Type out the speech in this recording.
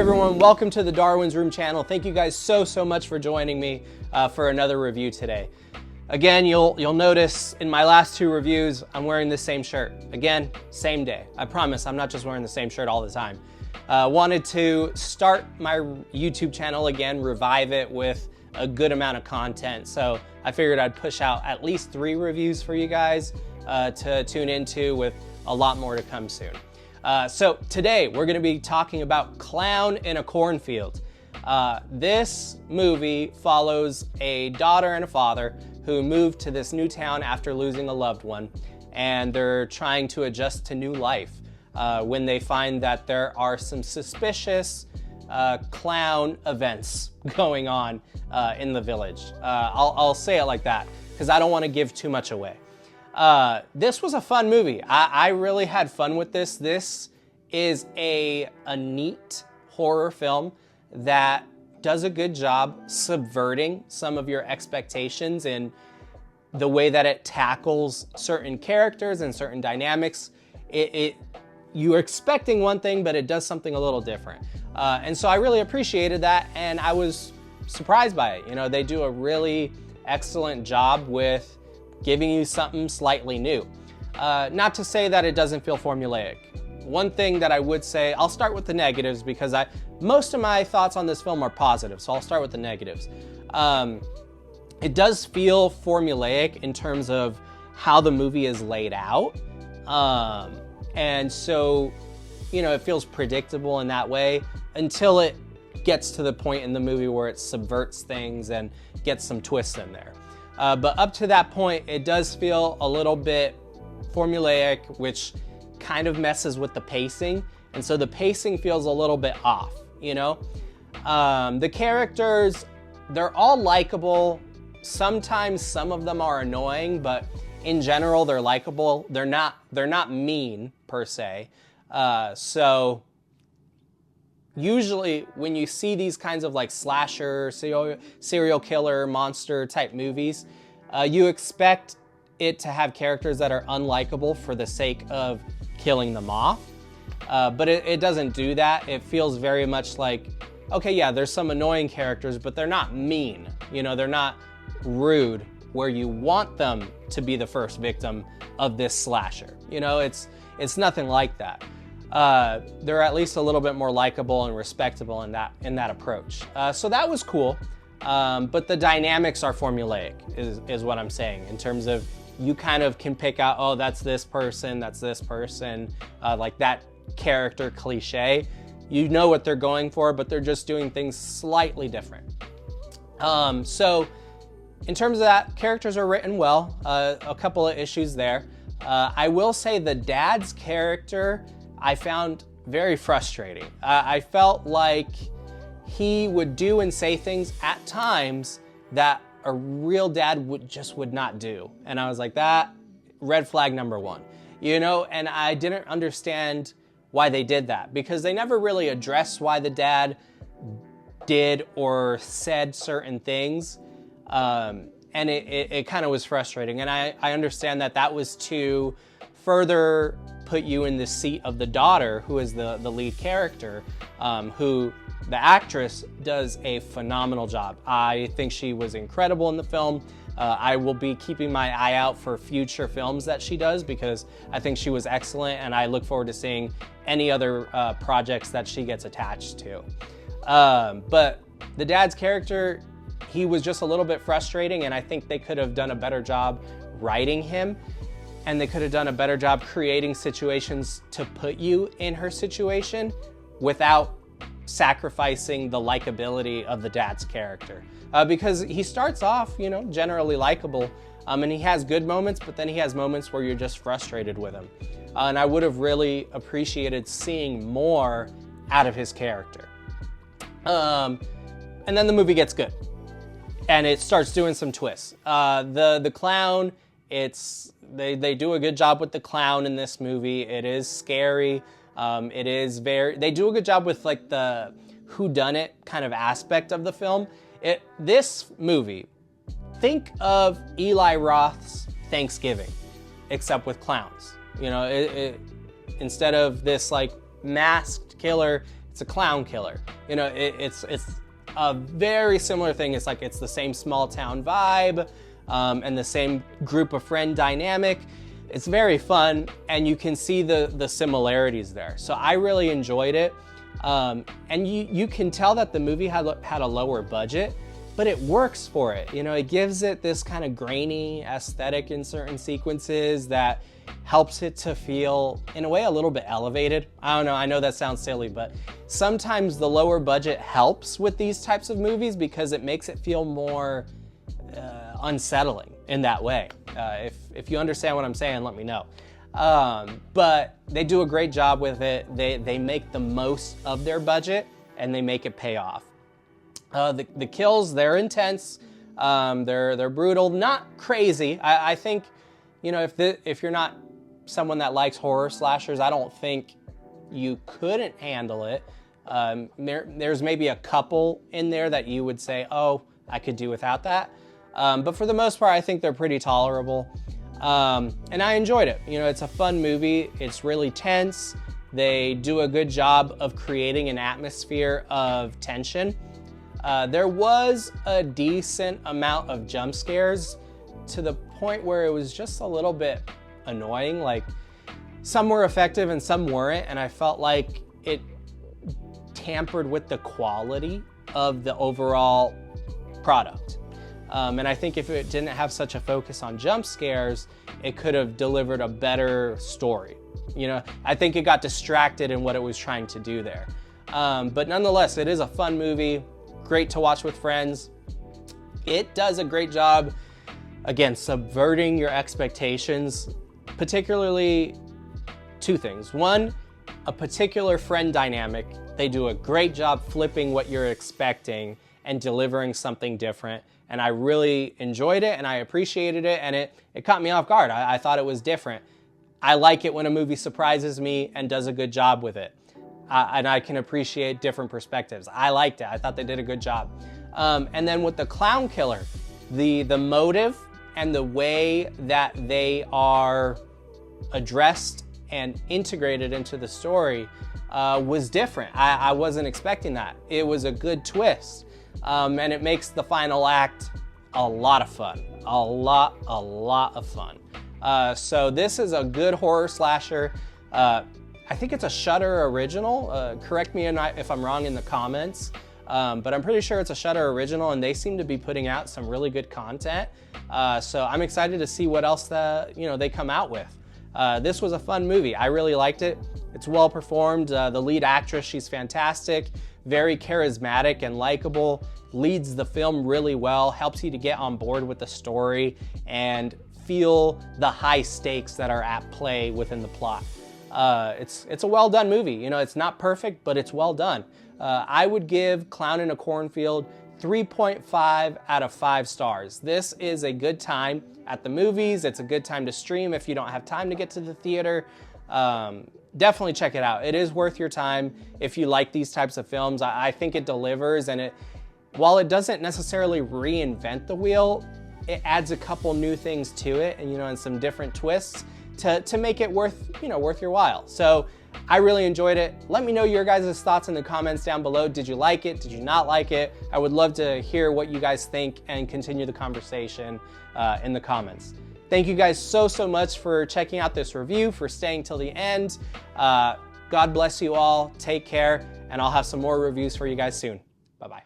everyone, welcome to the Darwin's Room channel. Thank you guys so much for joining me for another review today. Again, you'll notice in my last two reviews, I'm wearing the same shirt. Again, same day. I promise I'm not just wearing the same shirt all the time. Wanted to start my YouTube channel again, revive it with a good amount of content. So I figured I'd push out at least 3 reviews for you guys to tune into, with a lot more to come soon. So today we're gonna be talking about Clown in a Cornfield. This movie follows a daughter and a father who moved to this new town after losing a loved one, and they're trying to adjust to new life when they find that there are some suspicious clown events going on in the village. I'll say it like that because I don't want to give too much away. This was a fun movie. I really had fun with this. This is a neat horror film that does a good job subverting some of your expectations in the way that it tackles certain characters and certain dynamics. You're expecting one thing, but it does something a little different. And so I really appreciated that, and I was surprised by it. You know, they do a really excellent job with giving you something slightly new. Not to say that it doesn't feel formulaic. One thing that I would say, I'll start with the negatives because most of my thoughts on this film are positive, so I'll start with the negatives. It does feel formulaic in terms of how the movie is laid out. And so, you know, it feels predictable in that way until it gets to the point in the movie where it subverts things and gets some twists in there. But up to that point, it does feel a little bit formulaic, which kind of messes with the pacing. And so the pacing feels a little bit off, you know? The characters, they're all likable. Sometimes some of them are annoying, but in general, they're likable. They're not mean per se. So usually when you see these kinds of like slasher, serial killer, monster type movies, you expect it to have characters that are unlikable for the sake of killing them off. But it doesn't do that. It feels very much like, okay, yeah, there's some annoying characters, but they're not mean. You know, they're not rude where you want them to be the first victim of this slasher. You know, it's nothing like that. They're at least a little bit more likable and respectable in that approach. So that was cool. But the dynamics are formulaic is what I'm saying, in terms of you kind of can pick out, oh, that's this person, like that character cliche. You know what they're going for, but they're just doing things slightly different. So in terms of that, characters are written well. A couple of issues there. I will say the dad's character I found very frustrating. I felt like he would do and say things at times that a real dad would not do. And I was like, that, red flag number 1. You know, and I didn't understand why they did that, because they never really addressed why the dad did or said certain things. And it kind of was frustrating. And I understand that was to further put you in the seat of the daughter, who is the lead character, who the actress does a phenomenal job. I think she was incredible in the film. I will be keeping my eye out for future films that she does, because I think she was excellent, and I look forward to seeing any other projects that she gets attached to. But the dad's character, he was just a little bit frustrating, and I think they could have done a better job writing him, and they could have done a better job creating situations to put you in her situation without sacrificing the likability of the dad's character. Because he starts off, you know, generally likable, and he has good moments, but then he has moments where you're just frustrated with him. And I would have really appreciated seeing more out of his character. And then the movie gets good, and it starts doing some twists. The clown, they do a good job with the clown in this movie. It is scary. They do a good job with like the whodunit kind of aspect of the film. This movie, think of Eli Roth's Thanksgiving, except with clowns. You know, instead of this like masked killer, it's a clown killer. You know, it's a very similar thing. It's like it's the same small town vibe and the same group of friend dynamic. It's very fun, and you can see the similarities there. So I really enjoyed it. And you can tell that the movie had a lower budget, but it works for it. You know, it gives it this kind of grainy aesthetic in certain sequences that helps it to feel, in a way, a little bit elevated. I don't know, I know that sounds silly, but sometimes the lower budget helps with these types of movies because it makes it feel more unsettling in that way. If you understand what I'm saying, let me know. But they do a great job with it. They make the most of their budget and they make it pay off. The kills, they're intense. They're brutal, not crazy. I think, you know, if you're not someone that likes horror slashers, I don't think you couldn't handle it. There's maybe a couple in there that you would say, oh, I could do without that. But for the most part, I think they're pretty tolerable. And I enjoyed it. You know, it's a fun movie. It's really tense. They do a good job of creating an atmosphere of tension. There was a decent amount of jump scares to the point where it was just a little bit annoying. Like, some were effective and some weren't, and I felt like it tampered with the quality of the overall product. And I think if it didn't have such a focus on jump scares, it could have delivered a better story. You know, I think it got distracted in what it was trying to do there. But nonetheless, it is a fun movie, great to watch with friends. It does a great job, again, subverting your expectations, particularly two things. One, a particular friend dynamic. They do a great job flipping what you're expecting and delivering something different. And I really enjoyed it and I appreciated it, and it caught me off guard. I thought it was different. I like it when a movie surprises me and does a good job with it. And I can appreciate different perspectives. I liked it. I thought they did a good job. And then with the clown killer, the motive and the way that they are addressed and integrated into the story was different. I wasn't expecting that. It was a good twist. And it makes the final act a lot of fun. A lot of fun. So this is a good horror slasher. I think it's a Shudder original. Correct me if I'm wrong in the comments. But I'm pretty sure it's a Shudder original, and they seem to be putting out some really good content. So I'm excited to see what else they come out with. This was a fun movie. I really liked it. It's well performed. The lead actress, she's fantastic, very charismatic and likable, leads the film really well, helps you to get on board with the story and feel the high stakes that are at play within the plot. It's a well done movie. You know, it's not perfect, but it's well done. I would give Clown in a Cornfield 3.5 out of 5 stars. This is a good time at the movies. It's a good time to stream if you don't have time to get to the theater. Definitely check it out. It is worth your time if you like these types of films. I think it delivers, and while it doesn't necessarily reinvent the wheel, it adds a couple new things to it, and some different twists to make it worth your while. So I really enjoyed it. Let me know your guys' thoughts in the comments down below. Did you like it? Did you not like it? I would love to hear what you guys think and continue the conversation in the comments. Thank you guys so much for checking out this review, for staying till the end. God bless you all. Take care, and I'll have some more reviews for you guys soon. Bye-bye.